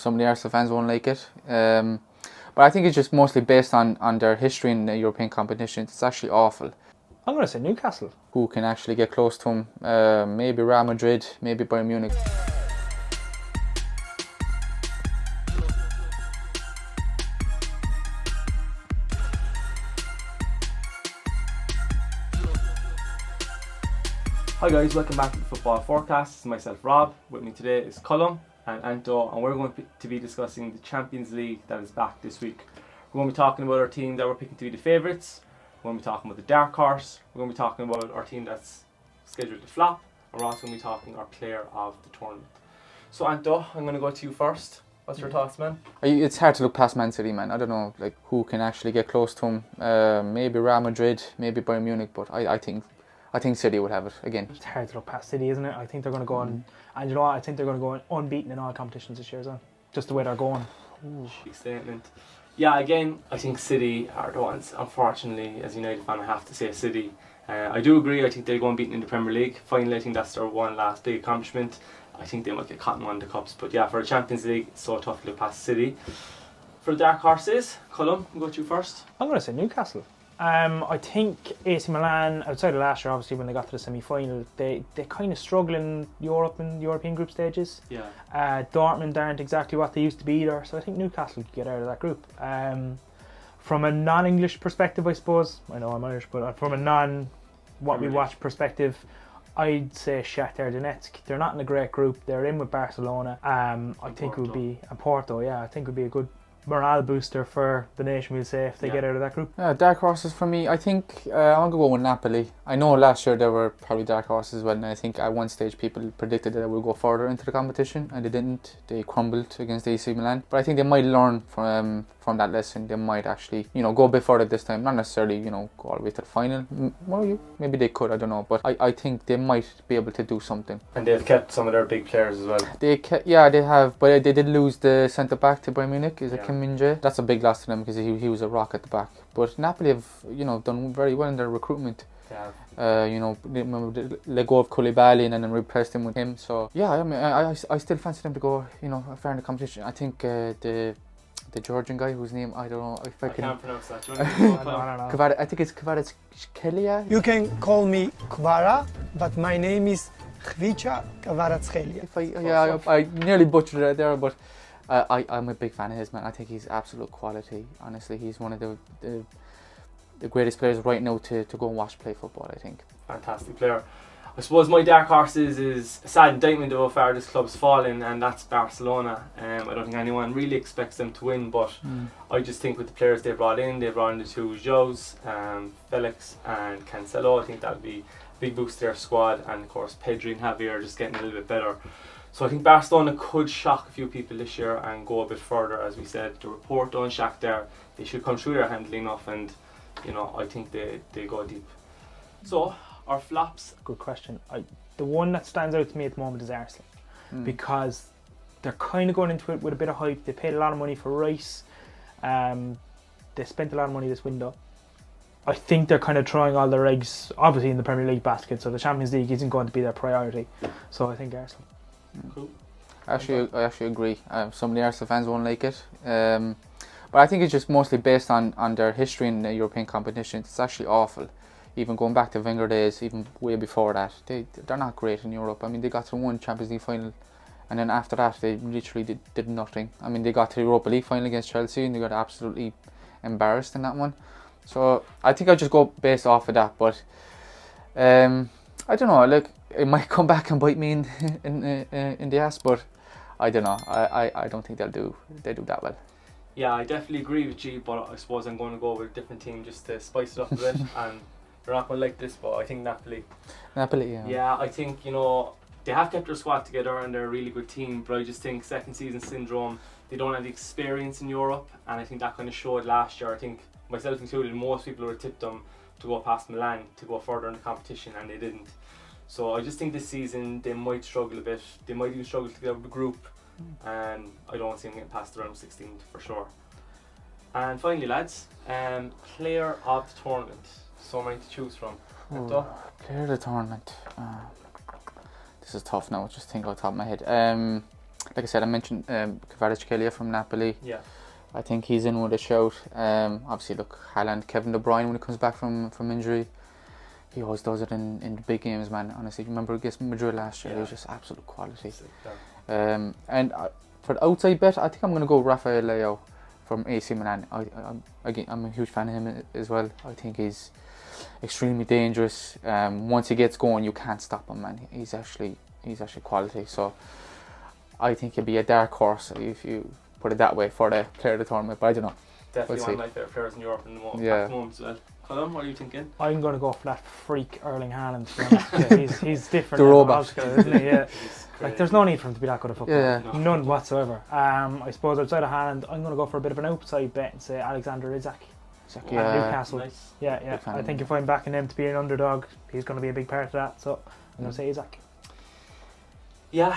Some of the Arsenal fans won't like it. But I think it's just mostly based on their history in the European competitions. It's actually awful. I'm going to say Newcastle. Who can actually get close to them? Maybe Real Madrid, maybe Bayern Munich. Hi guys, welcome back to the Football Forecast. This is myself, Rob. With me today is Cullum and Anto, and we're going to be discussing the Champions League that is back this week. We're going to be talking about our team that we're picking to be the favourites. We're going to be talking about the dark horse. We're going to be talking about our team that's scheduled to flop. And we're also going to be talking our player of the tournament. So Anto, I'm going to go to you first. What's your thoughts, man? It's hard to look past Man City, man. I don't know who can actually get close to them. Maybe Real Madrid, maybe Bayern Munich, but I think City would have it again. It's hard to look past City, isn't it? I think they're going to go on, and you know what? I think they're going to go unbeaten in all competitions this year, so just the way they're going. Big statement. Yeah, again, I think City are the ones. Unfortunately, as a United fan, I have to say City. I do agree. I think they'll go unbeaten in the Premier League. Finally, I think that's their one last big accomplishment. I think they might get caught in one of the cups, but yeah, for the Champions League, it's so tough to look past City. For the dark horses, Cullum, we'll go to you first. I'm going to say Newcastle. I think AC Milan, outside of last year, obviously when they got to the semi-final, they kind of struggle in Europe and European group stages. Yeah. Dortmund aren't exactly what they used to be either, so I think Newcastle could get out of that group. From a non-English perspective, I suppose, I know I'm Irish, but from a non-what-we-watch perspective, I'd say Shakhtar Donetsk. They're not in a great group. They're in with Barcelona. I think it would be Porto. Yeah, I think it would be a good morale booster for the nation, we'll say, if they get out of that group. Dark horses for me, I think I'm going to go with Napoli. I know last year there were probably dark horses as well, and I think at one stage people predicted that they would go further into the competition, and they didn't. They crumbled against AC Milan. But I think they might learn from that lesson. They might actually, go a bit further this time. Not necessarily, go all the way to the final. Well, maybe they could, I don't know. But I think they might be able to do something. And they've kept some of their big players as well. They have. But they did lose the centre-back to Bayern Munich. Is it Kim Min-jae? That's a big loss to them because he was a rock at the back. But Napoli have, done very well in their recruitment. They let go of Koulibaly and then replaced him with him. So yeah, I mean, I still fancy them to go, far in the competition. I think the Georgian guy whose name I don't know if I can't pronounce that. Do you want to Kvara, I think it's Kvaratskhelia. You can call me Kvara, but my name is Khvicha Kvaratskelia. I nearly butchered it there, but I'm a big fan of his, man. I think he's absolute quality. Honestly, he's one of the greatest players right now to go and watch play football, I think. Fantastic player. I suppose my dark horses is a sad indictment of how far this club's fallen, and that's Barcelona. I don't think anyone really expects them to win, but I just think with the players they brought in the two Joes, Felix and Cancelo, I think that'll be a big boost to their squad, and of course Pedri and Javi are just getting a little bit better. So I think Barcelona could shock a few people this year and go a bit further. As we said, the report on Shakhtar, they should come through their handle enough, and I think they go deep. So our flops. Good question. The one that stands out to me at the moment is Arsenal, because they're kind of going into it with a bit of hype. They paid a lot of money for Rice. They spent a lot of money this window. I think they're kind of throwing all their eggs, obviously, in the Premier League basket, so the Champions League isn't going to be their priority. So I think Arsenal. Cool. I actually agree. Some of the Arsenal fans won't like it. But I think it's just mostly based on their history in the European competitions. It's actually awful. Even going back to Wenger days, even way before that, they're not great in Europe. I mean, they got to one Champions League final, and then after that, they literally did nothing. I mean, they got to the Europa League final against Chelsea, and they got absolutely embarrassed in that one. So I think I'll just go based off of that. But I don't know. Look, it might come back and bite me in the ass, but I don't know. I don't think they do that well. Yeah, I definitely agree with you, but I suppose I'm going to go with a different team just to spice it up a bit. And you're not going to like this, but I think Napoli. Yeah. Yeah, I think, they have kept their squad together and they're a really good team, but I just think second season syndrome, they don't have the experience in Europe, and I think that kind of showed last year. I think, myself included, most people would have tipped them to go past Milan, to go further in the competition, and they didn't. So I just think this season they might struggle a bit. They might even struggle to get out of the group, and I don't see them getting past the round of 16 for sure. And finally, lads, player of the tournament. So many to choose from. Player of the tournament. This is tough now. Just think off the top of my head. like I said, I mentioned Kvaratskhelia from Napoli. Yeah. I think he's in with a shout. Obviously, look, Haaland, Kevin De Bruyne when he comes back from injury, he always does it in the big games, man. Honestly, remember against Madrid last year? It was just absolute quality. And for the outside bet, I think I'm going to go Rafael Leao from AC Milan. I'm a huge fan of him as well. I think he's extremely dangerous. Once he gets going, you can't stop him, man. He's actually quality. So I think he'll be a dark horse if you put it that way for the player of the tournament. But I don't know. Definitely We'll one see. of my favourite players in Europe at the moment as well. Colin, what are you thinking? I'm going to go for that freak Erling Haaland. To be honest. Yeah, he's different. The robot. Isn't he? Yeah. Like, there's no need for him to be that good at football. Yeah. No. None whatsoever. I suppose outside of Haaland, I'm going to go for a bit of an outside bet and say Alexander Isak. Exactly. at Yeah. Newcastle. Nice. Yeah. Big fan I of think him. if I'm backing him to be an underdog, he's going to be a big part of that. So I'm going to say Isak. Yeah,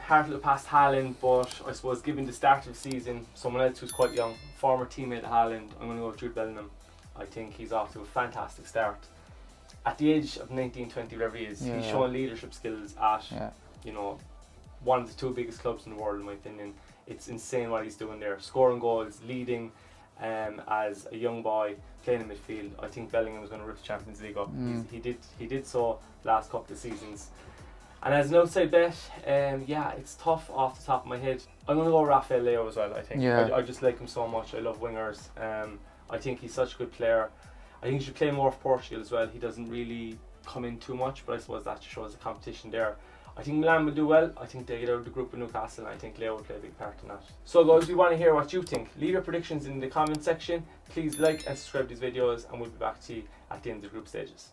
hard to look past Haaland, but I suppose given the start of the season, someone else who's quite young, former teammate of Haaland, I'm going to go with Jude Bellingham. I think he's off to a fantastic start. At the age of 19, 20, whatever he is, he's showing leadership skills at, you know, one of the two biggest clubs in the world, in my opinion. It's insane what he's doing there. Scoring goals, leading as a young boy, playing in midfield. I think Bellingham was going to rip the Champions League up. He did so last couple of seasons. And as an outside bet, it's tough off the top of my head. I'm going to go Rafael Leao as well, I think. Yeah. I just like him so much. I love wingers. I think he's such a good player. I think he should play more for Portugal as well. He doesn't really come in too much, but I suppose that just shows the competition there. I think Milan will do well. I think they get out of the group with Newcastle, and I think Leao will play a big part in that. So guys, we want to hear what you think. Leave your predictions in the comment section. Please like and subscribe to these videos, and we'll be back to you at the end of the group stages.